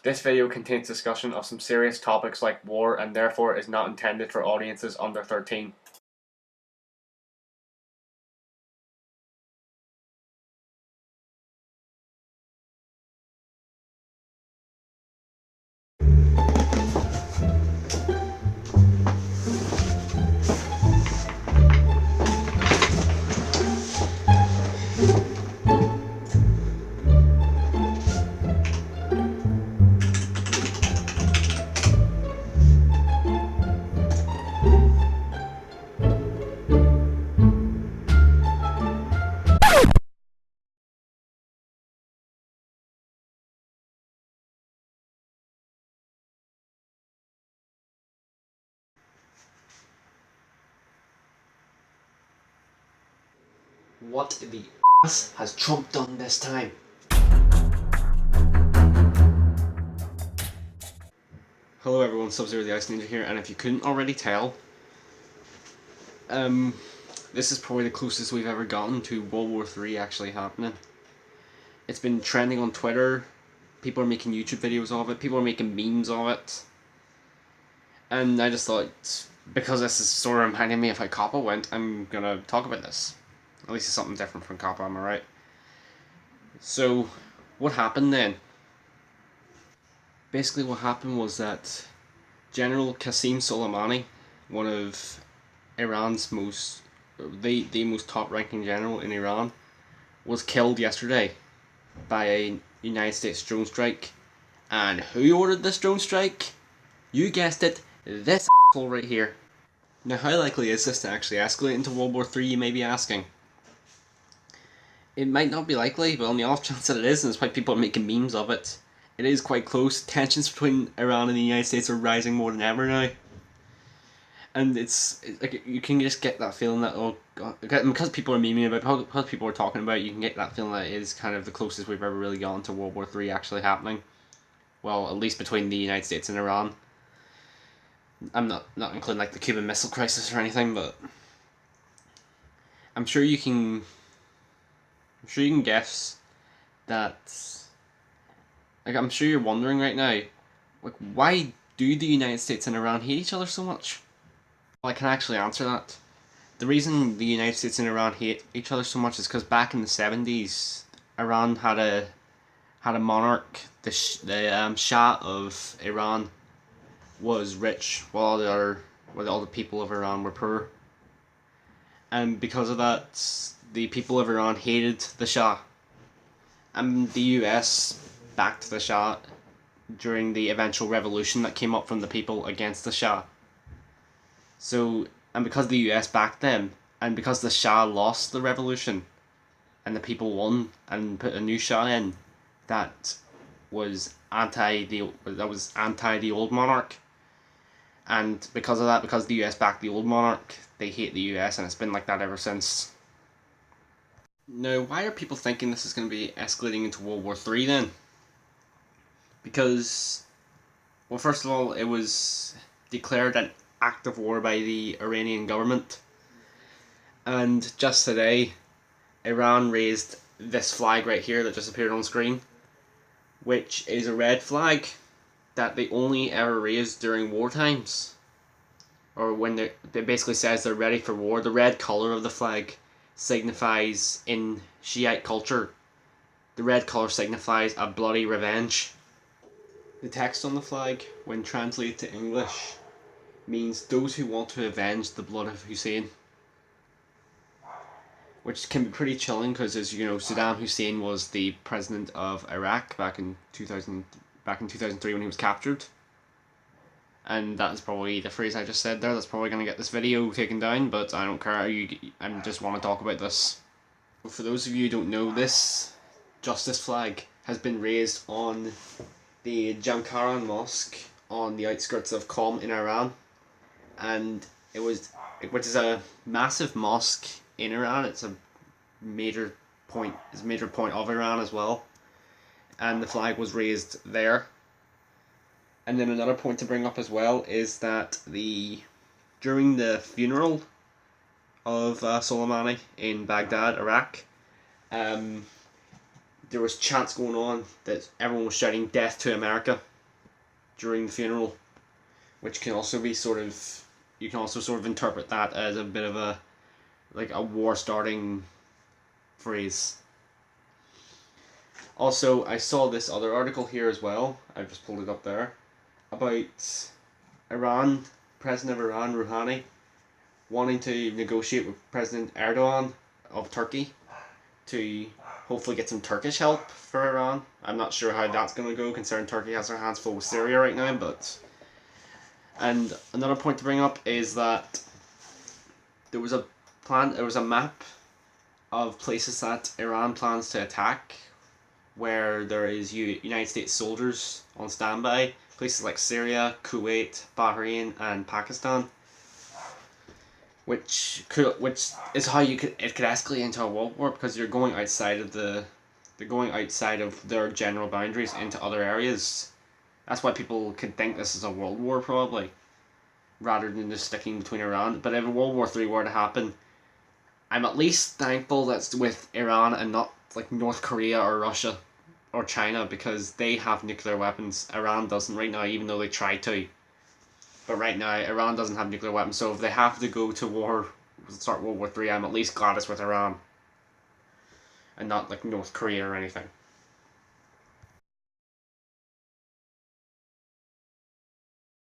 This video contains discussion of some serious topics like war and therefore is not intended for audiences under 13. What the ass has Trump done this time? Hello everyone, Sub-Zero the Ice Ninja here, and if you couldn't already tell, this is probably the closest we've ever gotten to World War III actually happening. It's been trending on Twitter, people are making YouTube videos of it, people are making memes of it, and I just thought, because this is sort of reminding me of how Coppa went, I'm gonna talk about this. At least it's something different from Coppa, am I right? So, what happened then? Basically what happened was that General Qasem Soleimani, one of Iran's the most top-ranking general in Iran, was killed yesterday by a United States drone strike. And who ordered this drone strike? You guessed it, this asshole right here. Now, how likely is this to actually escalate into World War III, you may be asking? It might not be likely, but on the off chance that it is, and that's why people are making memes of it, it is quite close. Tensions between Iran and the United States are rising more than ever now. And it's like, you can just get that feeling that, oh god, because people are memeing about it, because people are talking about it, you can get that feeling that it is kind of the closest we've ever really gotten to World War III actually happening. Well, at least between the United States and Iran. I'm not including like the Cuban Missile Crisis or anything, but I'm sure you can guess that. Like, I'm sure you're wondering right now, like, why do the United States and Iran hate each other so much? Well, I can actually answer that. The reason the United States and Iran hate each other so much is because back in the 70s, Iran had a monarch. The Shah of Iran was rich, while all the people of Iran were poor. And because of that, the people of Iran hated the Shah. And the US backed the Shah during the eventual revolution that came up from the people against the Shah. So, and because the US backed them, and because the Shah lost the revolution, and the people won and put a new Shah in, that was anti the old monarch. And because of that, because the US backed the old monarch, they hate the US, and it's been like that ever since. Now, why are people thinking this is going to be escalating into World War III then? Because, well, first of all, it was declared an act of war by the Iranian government. And just today, Iran raised this flag right here that just appeared on screen, which is a red flag that they only ever raise during war times. Or when it basically says they're ready for war. The red colour of the flag signifies, in Shiite culture, the red colour signifies a bloody revenge. The text on the flag, when translated to English, means those who want to avenge the blood of Hussein. Which can be pretty chilling because, as you know, Saddam Hussein was the president of Iraq back in 2003 when he was captured. And that's probably the phrase I just said there. That's probably going to get this video taken down, but I don't care. I just want to talk about this. For those of you who don't know, this justice flag has been raised on the Jamkaran Mosque on the outskirts of Qom in Iran, and which is a massive mosque in Iran. It's a major point. It's a major point of Iran as well, and the flag was raised there. And then another point to bring up as well is that during the funeral of Soleimani in Baghdad, Iraq, there was chants going on that everyone was shouting "Death to America," during the funeral, which can also be sort of, you can also sort of interpret that as a bit of a, like a war starting phrase. Also, I saw this other article here as well, I've just pulled it up there, about Iran, President of Iran, Rouhani, wanting to negotiate with President Erdogan of Turkey to hopefully get some Turkish help for Iran. I'm not sure how that's going to go, considering Turkey has their hands full with Syria right now, but... And another point to bring up is that there was a map of places that Iran plans to attack, where there is United States soldiers on standby, places like Syria, Kuwait, Bahrain, and Pakistan, which is how it could escalate into a world war, because they're going outside of their general boundaries into other areas. That's why people could think this is a world war, probably, rather than just sticking between Iran. But if a World War III were to happen, I'm at least thankful that's with Iran and not like North Korea or Russia or China, because they have nuclear weapons. Iran doesn't right now, even though they try to. But right now, Iran doesn't have nuclear weapons, so if they have to go to war, start World War III, I'm at least glad it's with Iran and not like North Korea or anything.